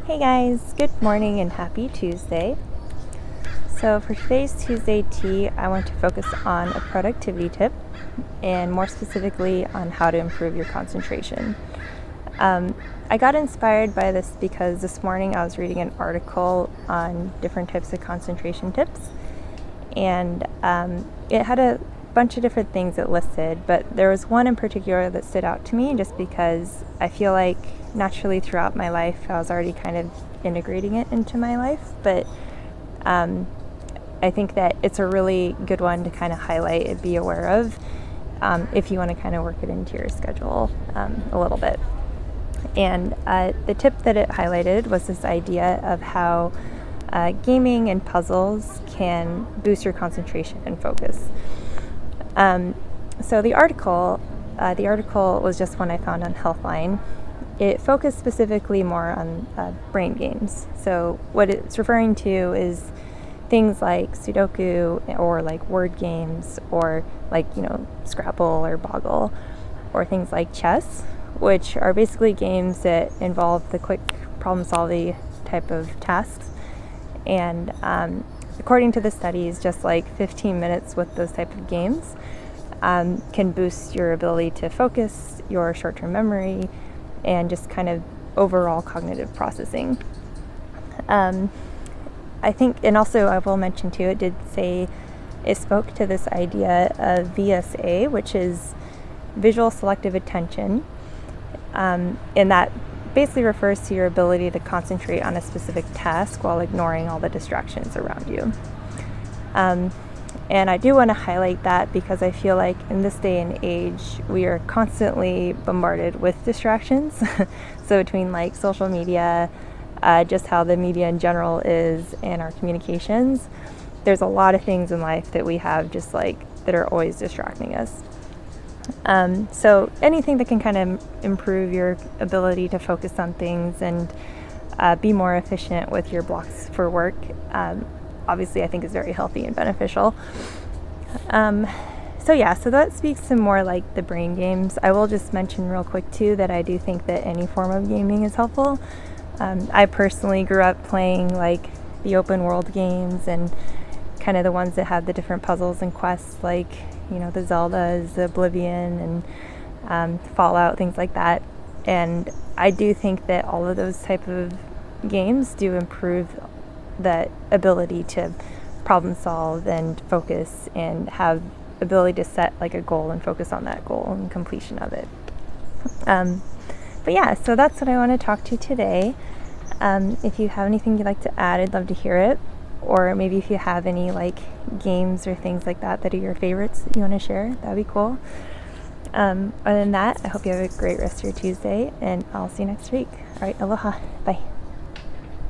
Hey guys, good morning and happy Tuesday. So for today's Tuesday tea, I want to focus on a productivity tip and more specifically on how to improve your concentration. I got inspired by this because this morning I was reading an article on different types of concentration tips, and it had a bunch of different things it listed, but there was one in particular that stood out to me just because I feel like naturally throughout my life I was already kind of integrating it into my life, but I think that it's a really good one to kind of highlight and be aware of if you want to kind of work it into your schedule a little bit. And the tip that it highlighted was this idea of how gaming and puzzles can boost your concentration and focus. So the article was just one I found on Healthline. It focused specifically more on brain games. So what it's referring to is things like sudoku or like word games or like, Scrabble or boggle, or things like chess, which are basically games that involve the quick problem solving type of tasks. And according to the studies, just like 15 minutes with those type of games can boost your ability to focus, your short-term memory, and just kind of overall cognitive processing. I think, and also I will mention too, it did say it spoke to this idea of VSA, which is visual selective attention, and that basically refers to your ability to concentrate on a specific task while ignoring all the distractions around you. And I do want to highlight that because I feel like in this day and age, we are constantly bombarded with distractions. So between like social media, just how the media in general is, and our communications, there's a lot of things in life that we have just like that are always distracting us. So anything that can kind of improve your ability to focus on things and be more efficient with your blocks for work, obviously I think is very healthy and beneficial. So that speaks to more like the brain games. I will just mention real quick too that I do think that any form of gaming is helpful. I personally grew up playing like the open world games and kind of the ones that had the different puzzles and quests, like the Zeldas, the Oblivion, and Fallout, things like that. And I do think that all of those type of games do improve that ability to problem solve and focus and have ability to set like a goal and focus on that goal and completion of it. So that's what I want to talk to today. If you have anything you'd like to add, I'd love to hear it. Or maybe if you have any like games or things like that that are your favorites that you want to share, that'd be cool. Other than that, I hope you have a great rest of your Tuesday, and I'll see you next week. All right, aloha. Bye.